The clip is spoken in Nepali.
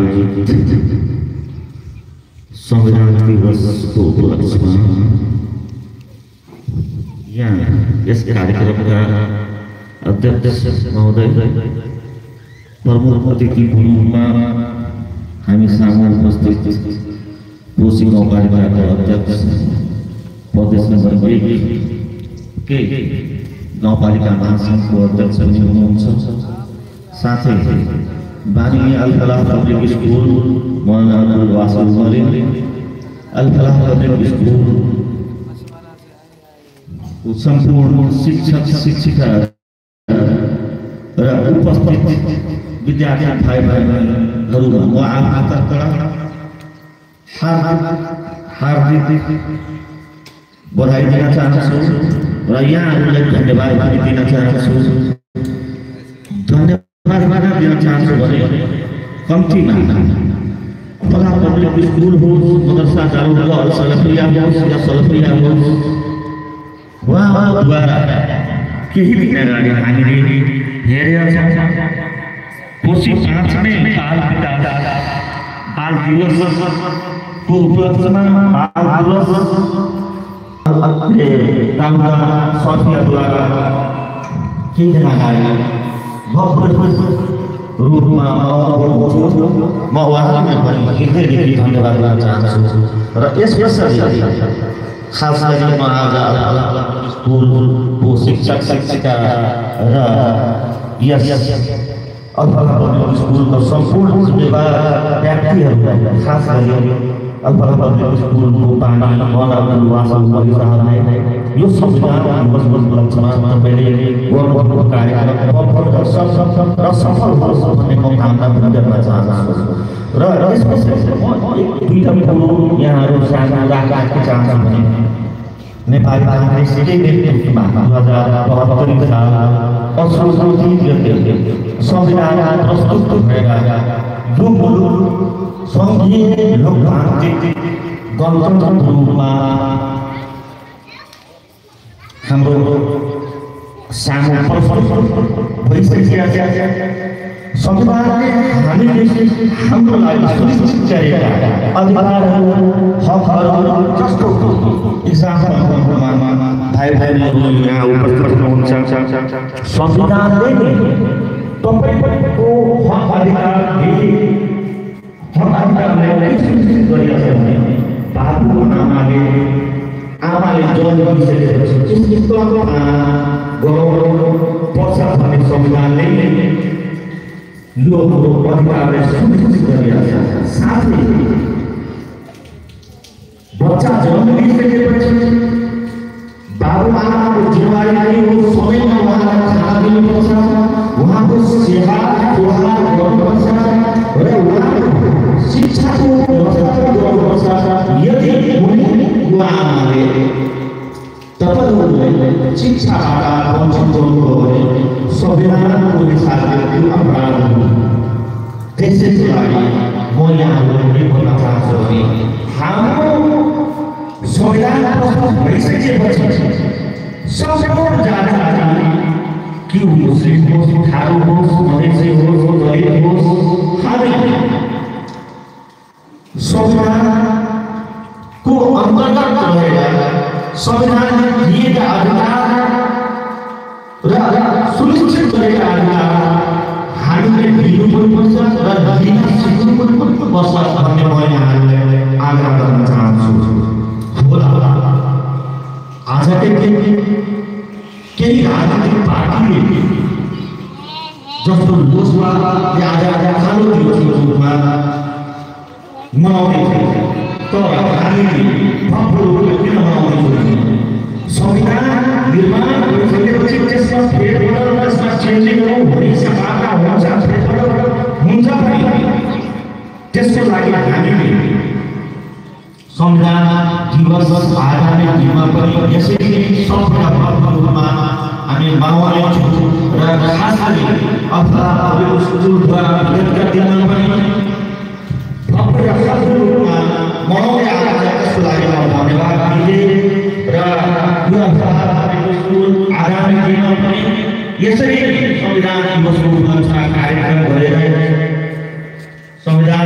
आयोजित संविधान दिवसको उपलक्ष्यमा यहाँ यस कार्यक्रमका अध्यक्ष महोदय प्रमुख अतिथिको रूपमा हामी सामु उपस्थित कोशी गाउँपालिकाका अध्यक्ष प्रदेश नम्बर 1 के गाउँपालिका महासंघको अध्यक्ष पनि हुनुहुन्छ। साथै बानी अल-फलाह पब्लिक स्कुल मौलाना Vasil Malik Al Falah public school सम्पूर्ण शिक्षक शिक्षिका र उपस्थित विद्यार्थी भाइ बहिनीहरुमा म आफूतर्फबाट हार्दिक बधाई दिन चाहन्छु र यहाँहरूलाई धन्यवाद पनि दिन चाहन्छु। धन्यवाद दिन चाहन्छु भने कम्तीमा फलाह पब्लिक स्कुल हो, मदरसा दारुल अल सलफिया हो या सलफिया हो, उहाँद्वारा केही दिन अगाडि हामीले हेरेका छौँ कोशी 5 में बाल दिवसको उपलक्ष्यमा बाल दिवस गाउँका सफियाद्वारा केही दिन अगाडि रूपमा म उहाँलाई पनि हृदयदेखि धन्यवाद दिन चाहन्छु। र यस यसरी खास गरी म आज स्कुलको शिक्षक शिक्षिका र यस अल-फलाह पब्लिक स्कुलको सम्पूर्ण जिम्मेवार व्यक्तिहरूलाई खास गरी अल-फलाह पब्लिक स्कुलको पानी मौलाना वासिल मलिक साहबलाई यो संविधान दिवसको उपलक्ष्यमा तपाईँले गर्नुभएको कार्यक्रम सफल होस् भन्ने म कामना गर्न चाहन्छु। र यसपछि म दुईटा कुरो यहाँहरू साझा राख्न चाहन्छु भने नेपाली कांग्रेसले नेतृत्वमा 2072 साल असोजको 3 गते संविधान प्रस्तुत भएका यो मुलुक संघीय लोकतान्त्रिक गणतन्त्रको रूपमा हाम्रो सामु प्रस्तुत भइसकेका छ। संविधानले हामीले हाम्रो लागि सुनिश्चित गरेका अधिकारहरू हकहरू जस्तो इक्जाम्पलमा भाइ बहिनीहरू यहाँ उपस्थित हुनुहुन्छ। संविधानले तपाईको हक अधिकारलाई सुनिश्चित गरेका छ भने बाबुको नामले आमाले जन्म दिइसकेपछि चिन्तनमा गराउनु पर्छ भन्ने संविधानले यो अधिकारलाई सुनिश्चित गरेका छ। साथै बच्चा जन्म दिइसकेपछि बाबु आमाको जिम्मेवारी के हो, सबैमा उहाँलाई खाना दिनुपर्छ, उहाँको सेवा सुधार गर्नुपर्छ र उहाँको शिक्षाको व्यवस्था गर्नुपर्छ। यदि यो आमाले तपाईहरुलाई शिक्षाबाट वञ्चित गर्नुभयो भने संविधानको हिसाबले त्यो अपराध हो। त्यसैको लागि म यहाँहरूलाई के भन्न चाहन्छु भने हाम्रो संविधान प्रस्तुत भइसकेपछि सम्पूर्ण जाति के मुस्लिम होस्, थारू होस्, मधेसी होस्, दलित होस्, हामी संविधानको अन्तर्गत रहेर संविधानले दिएका अधिकार र सुनिश्चित गरेका अधिकार हामीले दिनुपर्छ र दिन सिक्नुपर्छ भन्ने म यहाँहरूलाई आग्रह गर्न चाहन्छु। आजकै केही राजनीतिक पार्टीले जस्तो लोकसभा आज कालो दिवसको रूपमा मनाउने थिए, तर हामीले भव्य रूपले किन मनाउने थियौँ? संविधान निर्माण भइसकेपछि त्यसमा फेरबदल र त्यसमा चेन्जिङहरू हुने सम्भावना हुन्छ, फेरबदल हुन्छ पनि। त्यसको लागि हामीले संविधान दिवस आगामी दिनमा पनि यसरी सफलतापूर्वक रूपमा हामी मनाउने छौँ र खास गरी अल-फलाह पब्लिक स्कुलद्वारा विगतका दिनमा पनि भव्य रूपमा मनाउँदै आएको छ। त्यसको लागि म धन्यवाद दिन्छु र यो अल-फलाह पब्लिक स्कुल आगामी दिनमा पनि यसरी संविधान दिवसको उपलक्ष्यमा कार्यक्रम गरेर संविधान